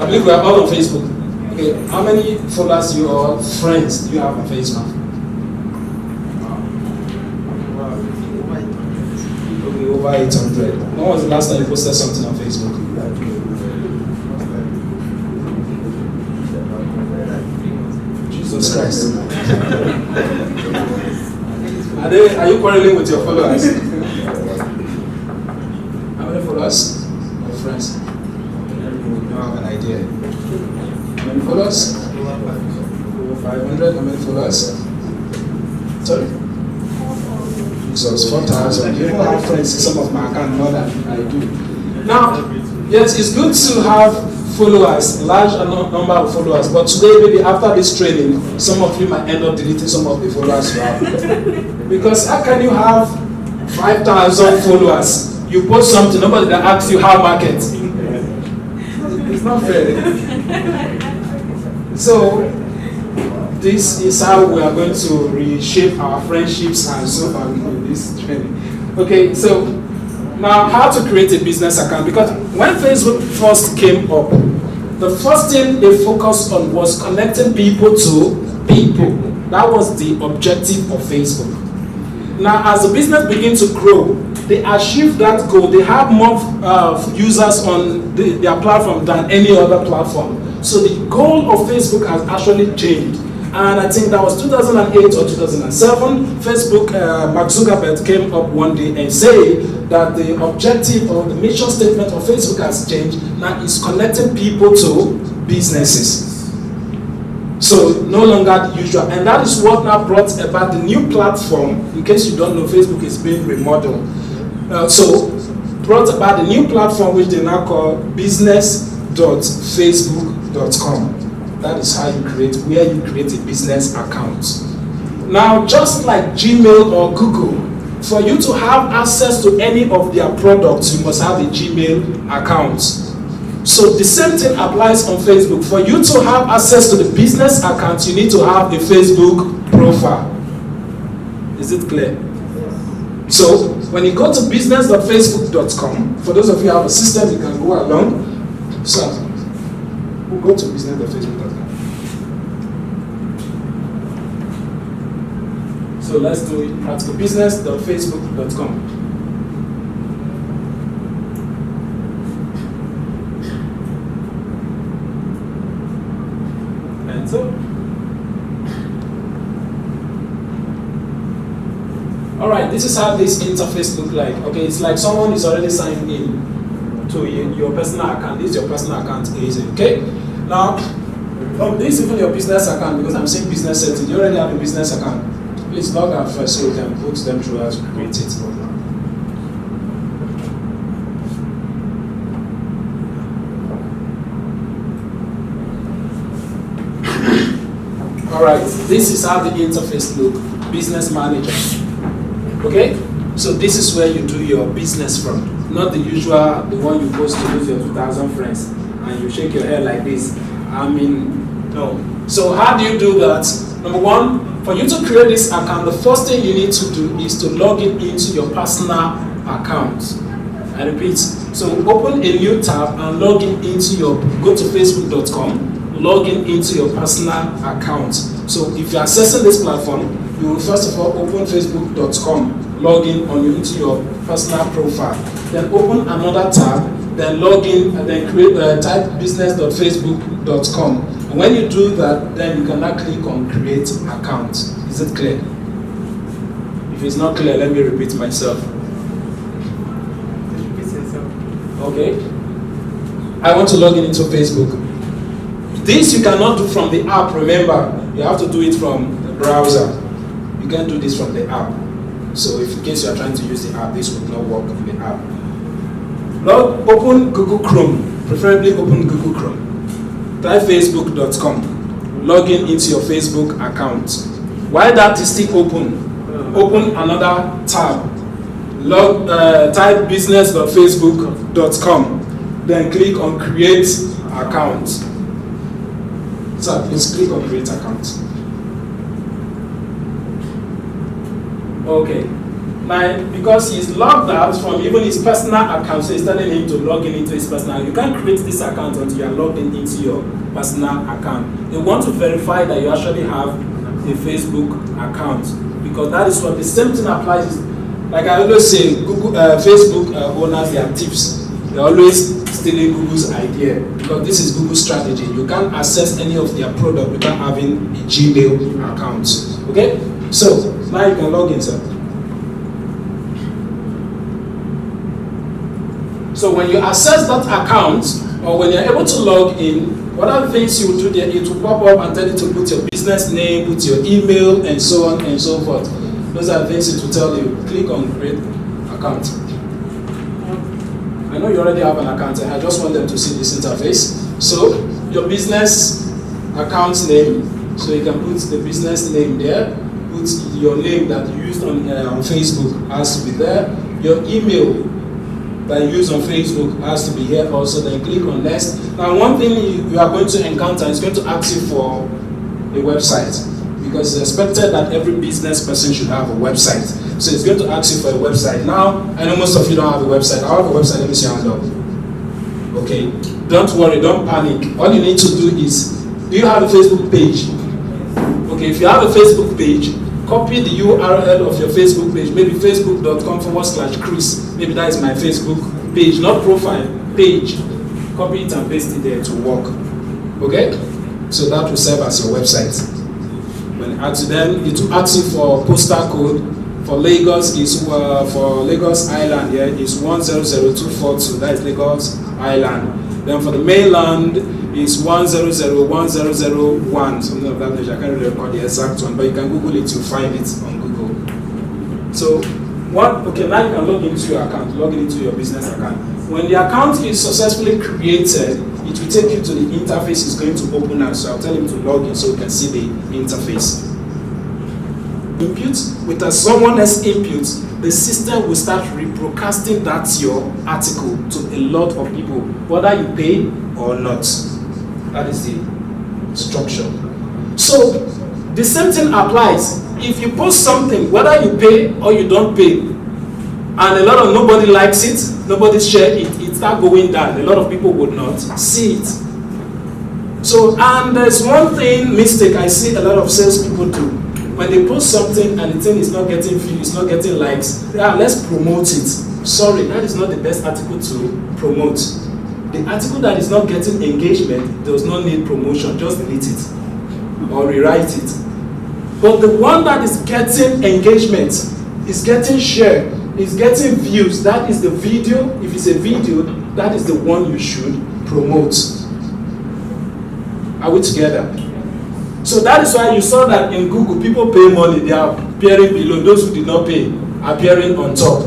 Speaker 1: I believe we are all on Facebook. Okay, how many followers or friends do you have on Facebook? Okay, over 800. When was the last time you posted something on Facebook? Jesus Christ. Are you quarreling with your followers? How many followers? Or friends? I don't have an idea. How many followers? Over 500. How many followers? Sorry? So it's 4,000. You don't have friends in some of my account more than I do. Now, yes, it's good to have followers, large number of followers, but today, maybe after this training, some of you might end up deleting some of the followers you have. Because how can you have 5,000 followers? You post something, nobody that asks you how market. It's not fair. So, this is how we are going to reshape our friendships and so on in this training. Okay, so now how to create a business account, because when Facebook first came up, the first thing they focused on was connecting people to people. That was the objective of Facebook. Now as the business begins to grow, they achieve that goal. They have more users on their platform than any other platform. So the goal of Facebook has actually changed. And I think that was 2008 or 2007, Facebook, Mark Zuckerberg came up one day and said that the objective or the mission statement of Facebook has changed. Now it's connecting people to businesses. So no longer the usual. And that is what now brought about the new platform. In case you don't know, Facebook is being remodeled. So brought about the new platform which they now call business.facebook.com. That is how you create, where you create a business account. Now, just like Gmail or Google, for you to have access to any of their products, you must have a Gmail account. So the same thing applies on Facebook. For you to have access to the business account, you need to have a Facebook profile. Is it clear? So when you go to business.facebook.com, for those of you who have a system, you can go along. So we'll go to business.facebook.com. So let's do it at business.facebook.com. And so, all right, this is how this interface looks like. Okay, it's like someone is already signed in to your personal account. This is your personal account, okay? Now, this is even your business account, because I'm saying business setting. You already have a business account. Please log out first so you can put them through how to create it. All right, this is how the interface looks. Business manager. Okay? So this is where you do your business from. Not the usual, the one you post to lose your 2,000 friends and you shake your head like this. I mean, no. So how do you do that? Number one, for you to create this account, the first thing you need to do is to log in into your personal account. I repeat. So open a new tab and log in into go to facebook.com, log in into your personal account. So if you're accessing this platform, you will first of all open facebook.com, log in into your personal profile. Then open another tab, then log in and then type business.facebook.com. And when you do that, then you can now click on create account. Is it clear? If it's not clear, let me repeat myself.
Speaker 5: Repeat yourself.
Speaker 1: Okay. I want to log in into Facebook. This you cannot do from the app, remember. You have to do it from the browser. You can't do this from the app. So if in case you are trying to use the app, this would not work in the app. Open Google Chrome, preferably open Google Chrome. Try facebook.com. Log in into your Facebook account. While that is still open another tab. Type business.facebook.com. Then click on create account. So please click on create account. Okay. Now, because he's logged out from even his personal account, so it's telling him to log in into his personal. You can't create this account until you are logged in into your personal account. They want to verify that you actually have a Facebook account, because that is what the same thing applies. Like I always say, Facebook owners, they are thieves. They're always stealing Google's idea, because this is Google's strategy. You can't access any of their product without having a Gmail account. Okay? So now you can log in, sir. So when you access that account, or when you're able to log in, what are the things you will do there? It will pop up and tell you to put your business name, put your email, and so on and so forth. Those are the things it will tell you. Click on create account. I know you already have an account, and I just want them to see this interface. So your business account name, so you can put the business name there. Put your name that you used on Facebook has to be there. Your email that you use on Facebook has to be here also. Then click on next. Now one thing you are going to encounter is going to ask you for a website, because it's expected that every business person should have a website. So it's going to ask you for a website. Now, I know most of you don't have a website. I have a website. Let me see your hand up. Okay, don't worry, don't panic. All you need to do is, do you have a Facebook page? Okay, if you have a Facebook page, copy the URL of your Facebook page, maybe facebook.com/Chris. Maybe that is my Facebook page, not profile, page. Copy it and paste it there to work. Okay? So that will serve as your website. When it asks them, it will ask you for postal code. For Lagos is for Lagos Island, yeah, is 100242. That is Lagos Island. Then for the mainland is 1001001. Something of that nature. I can't really record the exact one, but you can Google it. You'll find it on Google. So okay, now you can log into your account. Log into your business account. When the account is successfully created, it will take you to the interface it's going to open now. So I'll tell him to log in so you can see the interface. Input, with someone else input, the system will start rebroadcasting that your article to a lot of people, whether you pay or not. That is the structure. So the same thing applies. If you post something, whether you pay or you don't pay, and nobody likes it, nobody share it, it start going down. A lot of people would not see it. So, and there's one mistake I see a lot of salespeople do. When they post something and the thing is not getting views, it's not getting likes, let's promote it. Sorry, that is not the best article to promote. The article that is not getting engagement does not need promotion, just delete it or rewrite it. But the one that is getting engagement, is getting share, is getting views, that is the video. If it's a video, that is the one you should promote. Are we together? So that is why you saw that in Google, people pay money, they are appearing below. Those who did not pay, appearing on top.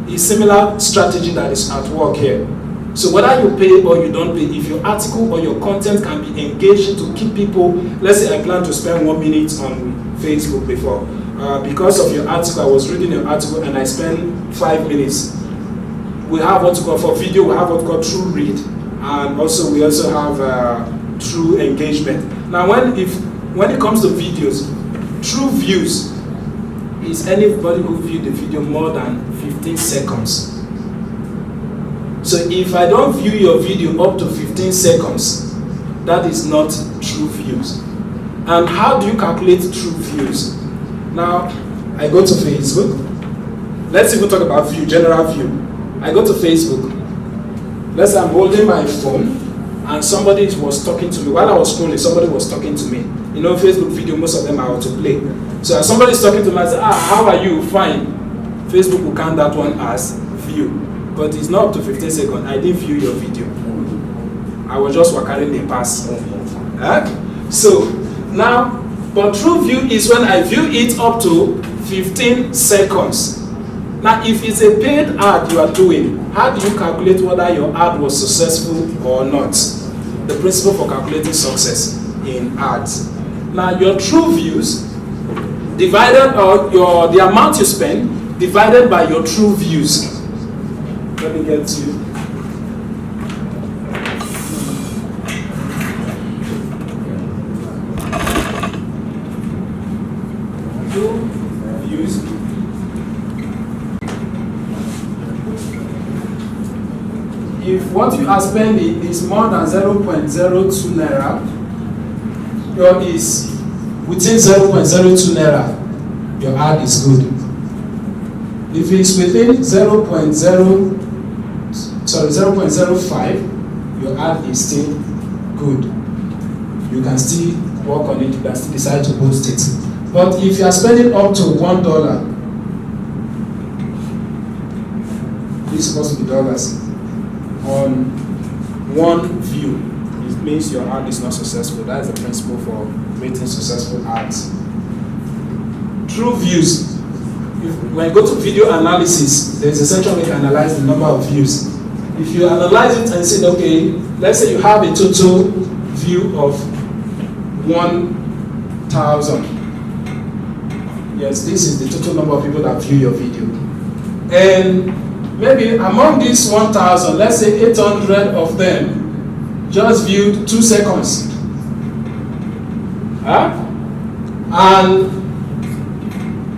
Speaker 1: It's similar strategy that is at work here. So whether you pay or you don't pay, if your article or your content can be engaging to keep people, let's say I plan to spend 1 minute on Facebook before. Because of your article, I was reading your article and I spent 5 minutes. We have what we call, for video, we have what we call true read. And also we also have true engagement. Now when it comes to videos, true views is anybody who viewed the video more than 15 seconds. So if I don't view your video up to 15 seconds, that is not true views. And how do you calculate true views? Now, I go to Facebook. Let's even talk about view, general view. I go to Facebook. Let's say I'm holding my phone and somebody was talking to me. While I was scrolling, somebody was talking to me. You know, Facebook video, most of them are autoplay. So as somebody's talking to me, I say, how are you? Fine. Facebook will count that one as view. But it's not up to 15 seconds. I didn't view your video. I was just carrying the pass. So now, but true view is when I view it up to 15 seconds. Now, if it's a paid ad you are doing, how do you calculate whether your ad was successful or not? The principle for calculating success in ads. Now, your true views divided the amount you spend divided by your true views. Let me get to you. True views if what you are spending is more than 0.02 naira, your is within 0.02 naira, your ad is good. If it's within 0.05, your ad is still good. You can still work on it, you can still decide to post it. But if you are spending up to $1, this is supposed to be dollars, on one view, it means your ad is not successful. That is the principle for rating successful ads. True views. When you go to video analysis, there's a section where you analyze the number of views. If you analyze it and say, okay, let's say you have a total view of 1,000. Yes, this is the total number of people that view your video. And maybe among these 1,000, let's say 800 of them just viewed 2 seconds. And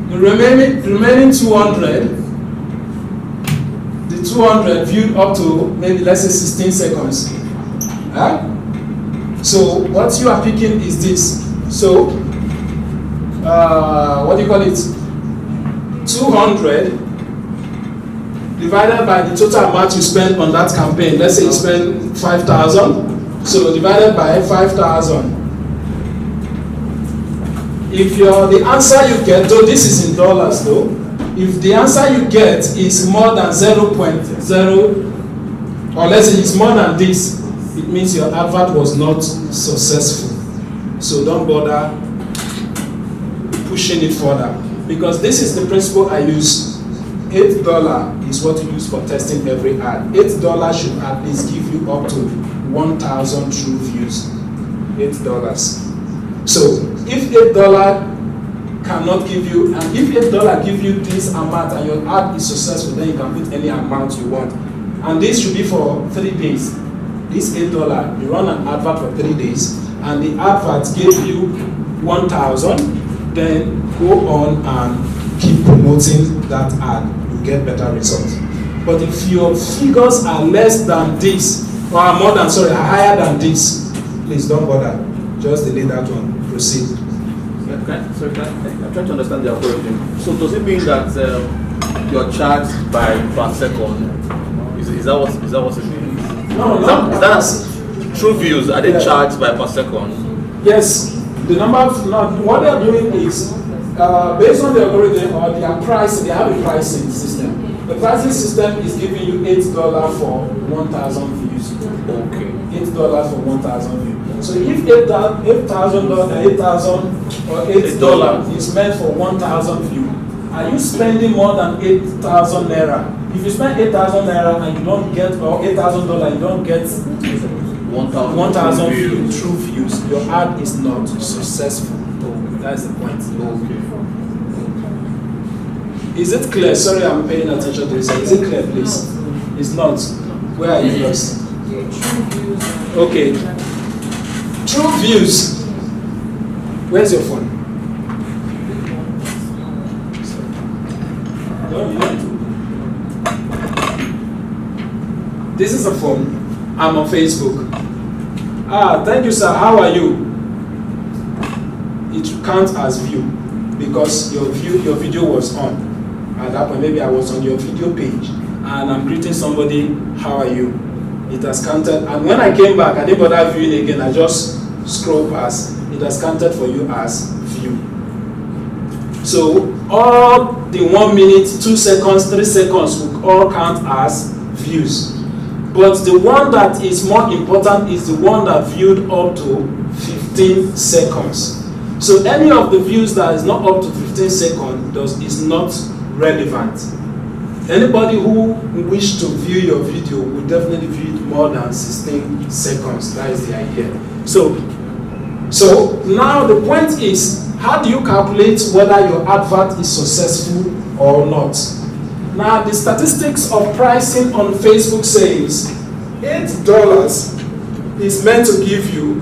Speaker 1: the remaining 200, the 200 viewed up to maybe let's say 16 seconds. So what you are picking is this. So what do you call it? 200 divided by the total amount you spend on that campaign. Let's say you spend 5,000. So divided by 5,000. If the answer you get, though this is in dollars though, if the answer you get is more than 0.0, or let's say it's more than this, it means your advert was not successful. So don't bother pushing it further, because this is the principle I use. $8 is what you use for testing every ad. $8 should at least give you up to 1,000 true views. $8. So if $8 cannot give you, and if $8 give you this amount and your ad is successful, then you can put any amount you want. And this should be for 3 days. This $8, you run an advert for 3 days, and the advert gave you 1,000, then go on and keep promoting that ad. You get better results. But if your figures are less than this, or are higher than this, please don't bother. Just delete that one. Proceed.
Speaker 7: I'm trying to understand the algorithm. So does it mean that you're charged by per second? Is that what it means?
Speaker 1: No.
Speaker 7: Is that true views? Are they charged by per second?
Speaker 1: Yes. The number of what they are doing is based on the algorithm or their price. They have a pricing system. The pricing system is giving you $8 for 1,000 views.
Speaker 7: Okay.
Speaker 1: $8 for 1,000 views. So if $8,000 or $8 is meant for 1,000 views, are you spending more than 8,000 naira? If you spend 8,000 naira and you don't get, or $8,000, you don't get 1,000 true views, your ad is not successful. That's the point.
Speaker 7: Okay.
Speaker 1: Is it clear? Sorry, I'm paying attention to this. Is it clear, please? It's not. Where are you guys? Okay. True views. Where's your phone? This is a phone. I'm on Facebook. Thank you, sir. How are you? It counts as view because your video was on. At that point, maybe I was on your video page and I'm greeting somebody. How are you? It has counted. And when I came back, I didn't bother viewing again. I just scroll past. It has counted for you as view. So all the 1 minute, 2 seconds, 3 seconds will all count as views. But the one that is more important is the one that viewed up to 15 seconds. So any of the views that is not up to 15 seconds is not relevant. Anybody who wish to view your video will definitely view it more than 16 seconds. That is the idea. So now the point is, how do you calculate whether your advert is successful or not? Now the statistics of pricing on Facebook says $8 is meant to give you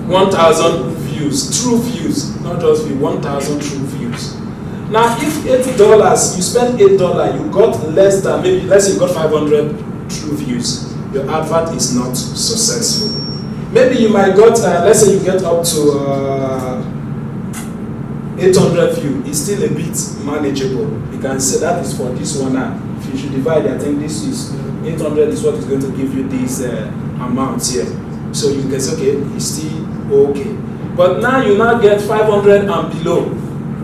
Speaker 1: 1,000 views, true views, not just views, 1,000 true views. Now if $8, you spend $8, you got less than, maybe let's say you got 500 true views, your advert is not successful. Maybe you might got, let's say you get up to 800 views, it's still a bit manageable. You can say that is for this one now. If you should divide, I think this is 800 is what is going to give you these amounts here. So you can say, okay, it's still okay. But now you now get 500 and below.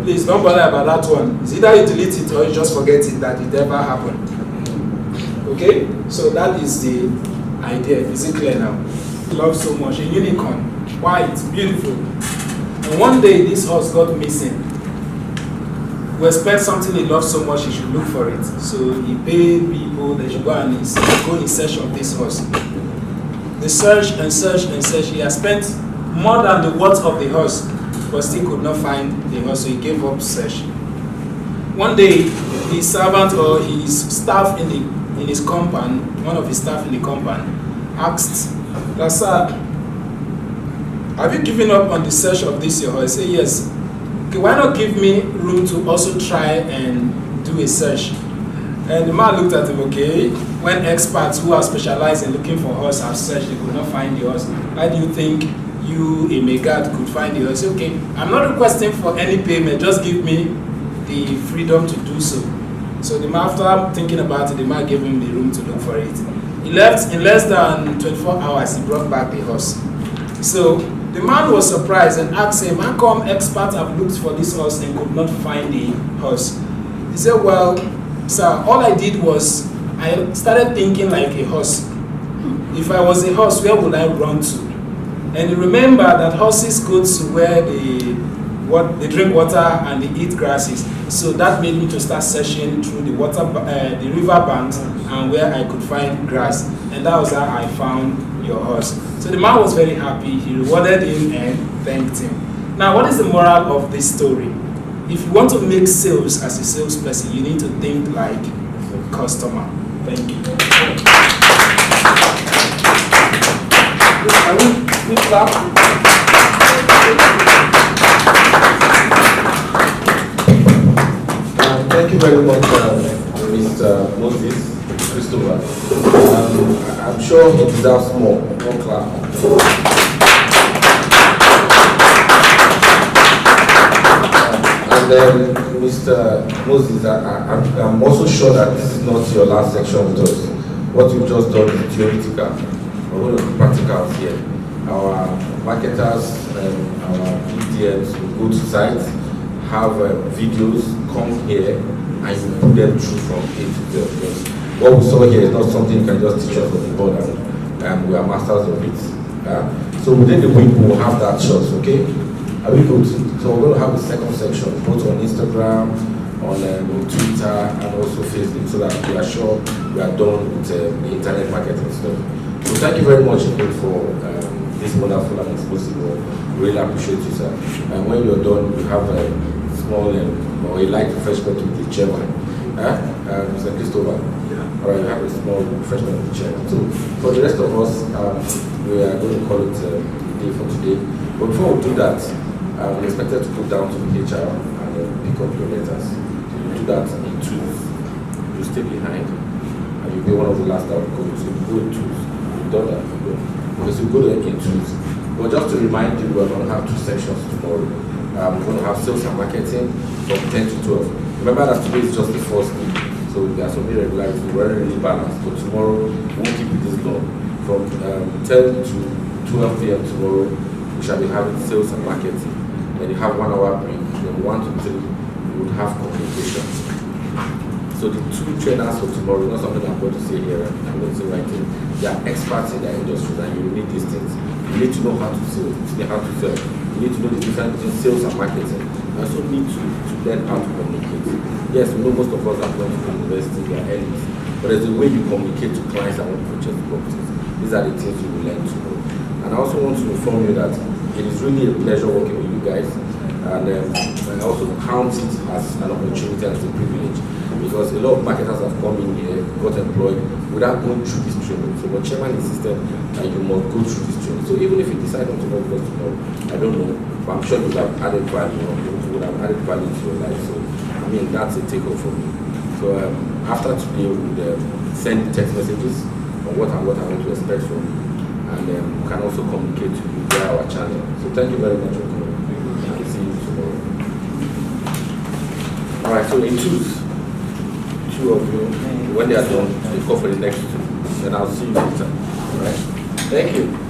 Speaker 1: Please don't bother about that one. It's either you delete it or you just forget it that it ever happened. Okay? So that is the idea. Is it clear now? Love so much. A unicorn. White, beautiful. And one day this horse got missing. We expect something he loves so much, he should look for it. So he paid people, they should go and go in search of this horse. They searched and searched and searched. He has spent more than the worth of the horse, but still could not find the horse, so he gave up search. One day, his servant or his staff in his compound, one of his staff in the compound, asked, "Sir, have you given up on the search of this your horse?" He said, "Yes." "Okay, why not give me room to also try and do a search?" And the man looked at him, okay, when experts who are specialized in looking for horse have searched, they could not find the horse. Why do you think you, a megad, could find the horse? Okay, I'm not requesting for any payment, just give me the freedom to do so. So the man, after thinking about it, the man gave him the room to look for it. He left in less than 24 hours, he brought back the horse. So the man was surprised and asked him, how come experts have looked for this horse and could not find the horse? He said, well, sir, all I did was I started thinking like a horse. If I was a horse, where would I run to? And you remember that horses go to where they drink water and they eat grasses. So that made me to start searching through the the river banks and where I could find grass. And that was how I found your horse. So the man was very happy. He rewarded him and thanked him. Now, what is the moral of this story? If you want to make sales as a salesperson, you need to think like a customer. Thank you.
Speaker 3: Thank you very much, Mr. Moses, Christopher. I'm sure he deserves more clap. And then, Mr. Moses, I'm also sure that this is not your last section with us. What you've just done is theoretical. We're going to do practicals here. Our marketers, our PDMs will go to sites, have videos, come here, and you put them through from A to Z. What we saw here is not something you can just teach us on the board, and we are masters of it. So within the week, we'll have that shot, okay? Are we good? So we're going to have a second section, both on Instagram, on Twitter, and also Facebook, so that we are sure we are done with the internet marketing stuff. So thank you very much again for this wonderful and exclusive work. Really appreciate you, sir. And when you're done, you have a small or a light refreshment with the chairman. Mr. Christopher. Yeah. All right, you have a small refreshment with the chairman. So for the rest of us, we are going to call it a day for today. But before we do that, we expected to go down to the HR and pick up your letters. So you do that in twos. You stay behind, and you'll be one of the last that will go. So you go in twos. You've done that. Because you go there in twos. But just to remind you, we're going to have two sections tomorrow. We're going to have sales and marketing from 10 to 12. Remember that today is just the first day. So there are some irregularities. We're really balanced. But tomorrow, we won't keep it this long. From 10 to 12 p.m. tomorrow, we shall be having sales and marketing. Then you have 1 hour break. Then 1 to 3, you would have communication. So the two trainers for tomorrow, not something I'm going to say here, I'm going to say right here. They are experts in their industries and you need these things. You need to know how to sell, You need to know the difference between sales and marketing. You also need to learn how to communicate. Yes, we know most of us are going to university, we are elites, but there's a way you communicate to clients that want to purchase properties. These are the things you will learn to know. And I also want to inform you that it is really a pleasure working with you guys. And I also count it as an opportunity and as a privilege, because a lot of marketers have come in here, got employed without going through this training. So the chairman insisted that you must go through this training. So even if you decide not to work with us tomorrow, I don't know, but I'm sure you would have added value, you would have added value to your life. So I mean, that's a take-home for me. So after today, we would send text messages on what I want to expect from you, and we can also communicate to you via our channel. So thank you very much for coming. And see you tomorrow. All right. So in two of you, when they are done, they go for the next two, and I'll see you later. All right. Thank you.